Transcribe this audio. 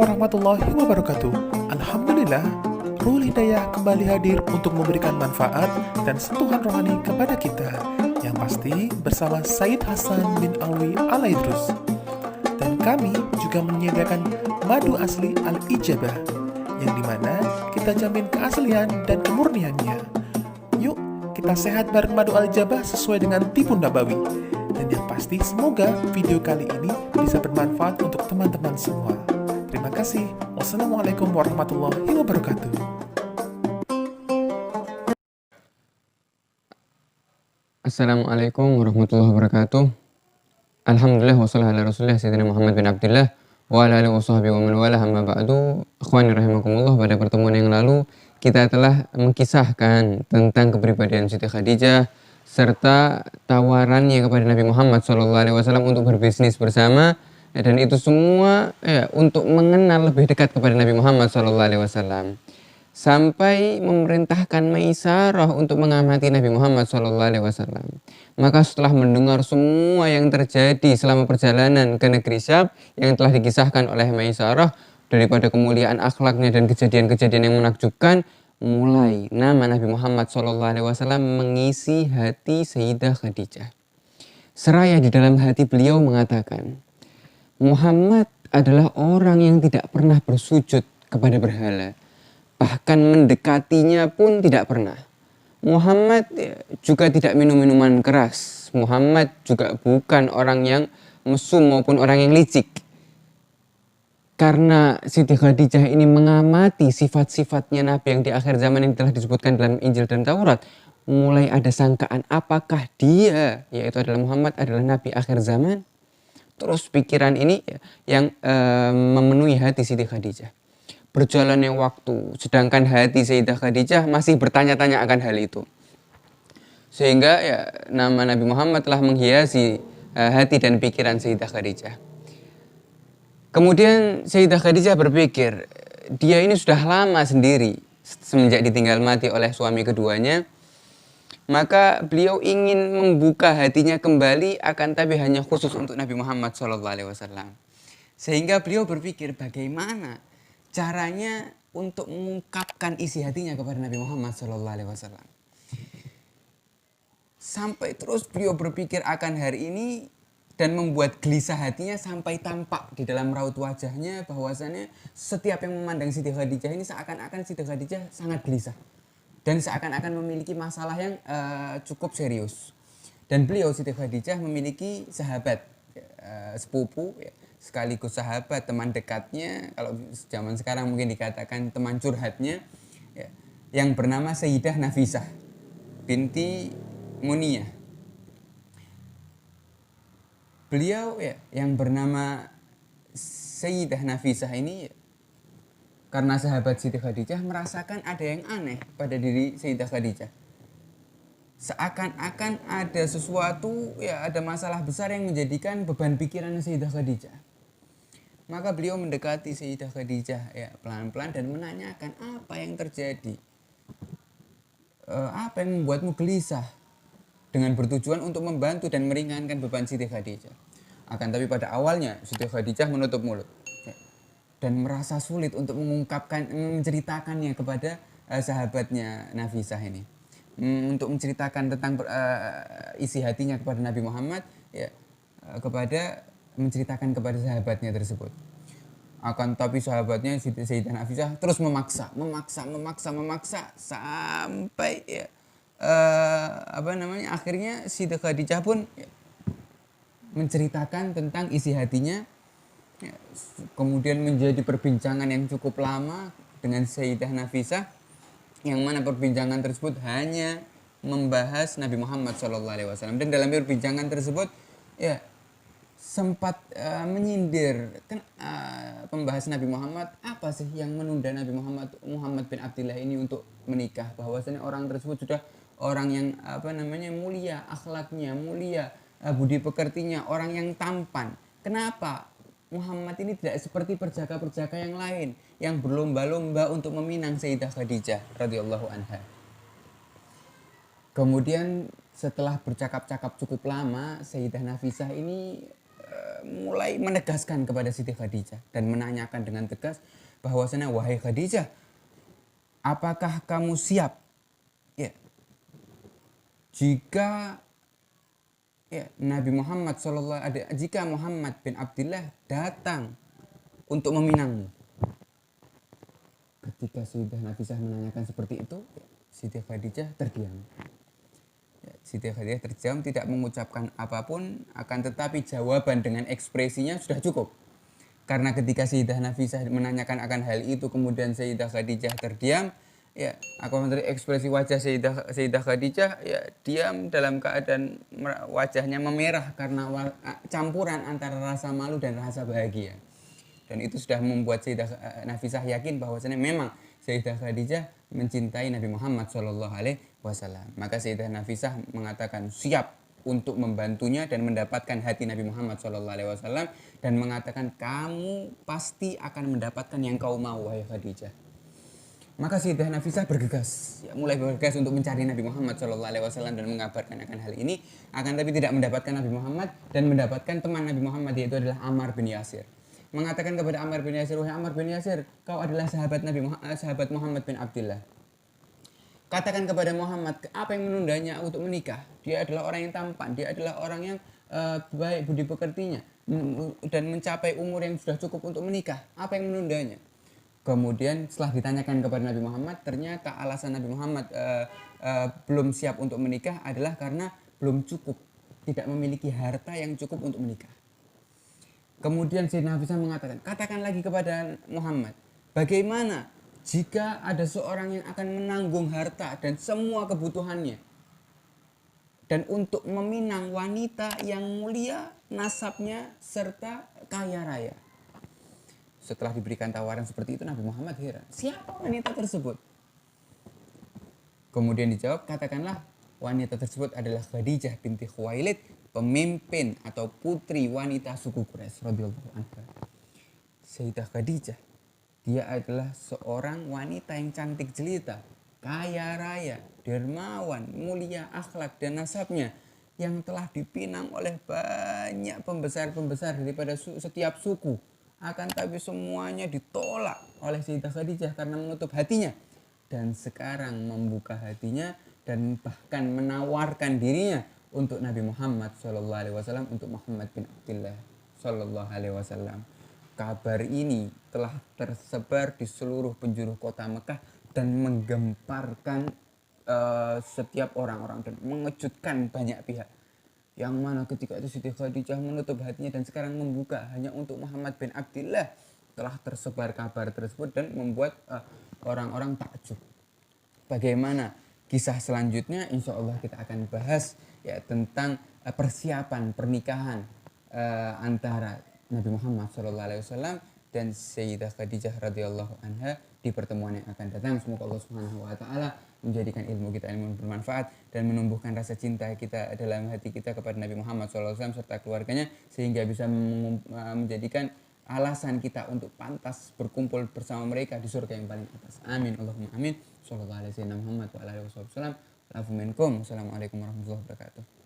warahmatullahi wabarakatuh. Alhamdulillah, Ruhul Hidayah kembali hadir untuk memberikan manfaat dan sentuhan rohani kepada kita. Yang pasti bersama Said Hasan bin Alwi Al-Idrus. Dan kami juga menyediakan madu asli Al-Ijabah, yang dimana kita jamin keaslian dan kemurniannya. Yuk, kita sehat bareng madu Al-Ijabah sesuai dengan tipu nabawi. Dan yang pasti semoga video kali ini bisa bermanfaat untuk teman-teman semua. Terima kasih. Wassalamualaikum warahmatullahi wabarakatuh. Assalamualaikum warahmatullahi wabarakatuh. Alhamdulillah wassalatu ala rasulillah sayyidina Muhammad bin Abdullah wa ala alihi washabbihi wa man walah, amma ba'du. Ikhwani rahimakumullah, pada pertemuan yang lalu kita telah mengkisahkan tentang kepribadian Siti Khadijah serta tawarannya kepada Nabi Muhammad SAW untuk berbisnis bersama, dan itu semua untuk mengenal lebih dekat kepada Nabi Muhammad SAW, sampai memerintahkan Maisarah untuk mengamati Nabi Muhammad SAW. Maka setelah mendengar semua yang terjadi selama perjalanan ke negeri Syam yang telah dikisahkan oleh Maisarah, daripada kemuliaan akhlaknya dan kejadian-kejadian yang menakjubkan, mulai nama Nabi Muhammad SAW mengisi hati Sayyidah Khadijah. Seraya di dalam hati beliau mengatakan, Muhammad adalah orang yang tidak pernah bersujud kepada berhala, bahkan mendekatinya pun tidak pernah. Muhammad juga tidak minum minuman keras. Muhammad juga bukan orang yang mesum maupun orang yang licik. Karena Siti Khadijah ini mengamati sifat-sifatnya Nabi yang di akhir zaman yang telah disebutkan dalam Injil dan Taurat, mulai ada sangkaan apakah dia, yaitu adalah Muhammad, adalah Nabi akhir zaman. Terus pikiran ini yang memenuhi hati Siti Khadijah. Berjalannya waktu, sedangkan hati Sayyidah Khadijah masih bertanya-tanya akan hal itu. Sehingga nama Nabi Muhammad telah menghiasi hati dan pikiran Sayyidah Khadijah. Kemudian Sayyidah Khadijah berpikir, dia ini sudah lama sendiri semenjak ditinggal mati oleh suami keduanya. Maka beliau ingin membuka hatinya kembali, akan tapi hanya khusus untuk Nabi Muhammad SAW. Sehingga beliau berpikir bagaimana caranya untuk mengungkapkan isi hatinya kepada Nabi Muhammad SAW. Sampai terus beliau berpikir akan hari ini dan membuat gelisah hatinya sampai tampak di dalam raut wajahnya bahwasannya setiap yang memandang Siti Khadijah ini seakan-akan Siti Khadijah sangat gelisah dan seakan-akan memiliki masalah yang cukup serius. Dan beliau Siti Khadijah memiliki sahabat sepupu, sekaligus sahabat, teman dekatnya, kalau zaman sekarang mungkin dikatakan teman curhatnya, yang bernama Sayyidah Nafisah binti Muniyah. Beliau yang bernama Sayyidah Nafisah ini, karena sahabat Siti Khadijah merasakan ada yang aneh pada diri Sayyidah Khadijah. Seakan-akan ada sesuatu, ada masalah besar yang menjadikan beban pikiran Sayyidah Khadijah. Maka beliau mendekati Sayyidah Khadijah pelan-pelan dan menanyakan apa yang terjadi. Apa yang membuatmu gelisah? Dengan bertujuan untuk membantu dan meringankan beban Siti Khadijah. Akan tapi pada awalnya Siti Khadijah menutup mulut dan merasa sulit untuk menceritakannya kepada sahabatnya Nafisah ini. Untuk menceritakan tentang isi hatinya kepada Nabi Muhammad, menceritakan kepada sahabatnya tersebut. Akan tapi sahabatnya Sayyidah Nafisah terus memaksa sampai akhirnya Siti Khadijah pun menceritakan tentang isi hatinya. Kemudian menjadi perbincangan yang cukup lama dengan Sayyidah Nafisah, yang mana perbincangan tersebut hanya membahas Nabi Muhammad SAW. Dan dalam perbincangan tersebut sempat menyindir pembahas Nabi Muhammad, apa sih yang menunda Nabi Muhammad bin Abdullah ini untuk menikah, bahwasanya orang tersebut sudah orang yang mulia akhlaknya, mulia budi pekertinya, orang yang tampan. Kenapa Muhammad ini tidak seperti perjaka-perjaka yang lain yang berlomba-lomba untuk meminang Sayyidah Khadijah radhiyallahu anha? Kemudian setelah bercakap-cakap cukup lama, Sayyidah Nafisah ini mulai menegaskan kepada Siti Khadijah dan menanyakan dengan tegas bahwasanya, wahai Khadijah, apakah kamu siap ya jika Nabi Muhammad jika Muhammad bin Abdullah datang untuk meminangmu? Ketika Sayyidah Nafisah menanyakan seperti itu, Siti Khadijah terdiam. Siti Khadijah terdiam, tidak mengucapkan apapun, akan tetapi jawaban dengan ekspresinya sudah cukup. Karena ketika Sayyidah Nafisah menanyakan akan hal itu, kemudian Sayyidah Khadijah terdiam, aku dari ekspresi wajah Sayyidah Khadijah diam dalam keadaan wajahnya memerah karena campuran antara rasa malu dan rasa bahagia. Dan itu sudah membuat Sayyidah Nafisah yakin bahwasanya memang Sayyidah Khadijah mencintai Nabi Muhammad SAW. Maka Sayyidah Nafisah mengatakan siap untuk membantunya dan mendapatkan hati Nabi Muhammad SAW, dan mengatakan, kamu pasti akan mendapatkan yang kau mau, wahai Khadijah. Maka Sayyidah Nafisah bergegas, mulai bergegas untuk mencari Nabi Muhammad SAW dan mengabarkan akan hal ini. Akan tapi tidak mendapatkan Nabi Muhammad dan mendapatkan teman Nabi Muhammad, yaitu adalah Ammar bin Yasir. Mengatakan kepada Ammar bin Yasir, wahai Ammar bin Yasir, kau adalah sahabat Muhammad bin Abdullah. Katakan kepada Muhammad, apa yang menundanya untuk menikah? Dia adalah orang yang tampan, dia adalah orang yang baik budi pekertinya dan mencapai umur yang sudah cukup untuk menikah. Apa yang menundanya? Kemudian setelah ditanyakan kepada Nabi Muhammad, ternyata alasan Nabi Muhammad belum siap untuk menikah adalah karena belum cukup, tidak memiliki harta yang cukup untuk menikah. Kemudian Sayyidina Nafisah mengatakan, katakan lagi kepada Muhammad, bagaimana jika ada seorang yang akan menanggung harta dan semua kebutuhannya, dan untuk meminang wanita yang mulia nasabnya serta kaya raya? Setelah diberikan tawaran seperti itu, Nabi Muhammad heran, siapa wanita tersebut? Kemudian dijawab, katakanlah wanita tersebut adalah Khadijah binti Khuwailid, pemimpin atau putri wanita suku Quraisy radhiyallahu anha. Sayyidah Khadijah, dia adalah seorang wanita yang cantik jelita, kaya raya, dermawan, mulia akhlak dan nasabnya, yang telah dipinang oleh banyak pembesar-pembesar daripada setiap suku. Akan tapi semuanya ditolak oleh Sayyidah Khadijah karena menutup hatinya. Dan sekarang membuka hatinya dan bahkan menawarkan dirinya untuk Nabi Muhammad SAW, untuk Muhammad bin Abdullah SAW. Kabar ini telah tersebar di seluruh penjuru kota Mekah dan menggemparkan setiap orang-orang dan mengejutkan banyak pihak. Yang mana ketika itu Siti Khadijah menutup hatinya dan sekarang membuka hanya untuk Muhammad bin Abdullah, telah tersebar kabar tersebut dan membuat orang-orang takjub. Bagaimana kisah selanjutnya? Insya Allah kita akan bahas tentang persiapan pernikahan antara Nabi Muhammad SAW dan Sayyidah Khadijah radhiyallahu anha di pertemuan yang akan datang. Semoga Allah Subhanahu wa taala menjadikan ilmu kita ilmu bermanfaat dan menumbuhkan rasa cinta kita dalam hati kita kepada Nabi Muhammad SAW serta keluarganya, sehingga bisa menjadikan alasan kita untuk pantas berkumpul bersama mereka di surga yang paling atas. Amin Allahumma amin. Sallallahu alaihi wasallam Muhammad wa alihi wasallam. Assalamualaikum warahmatullahi wabarakatuh.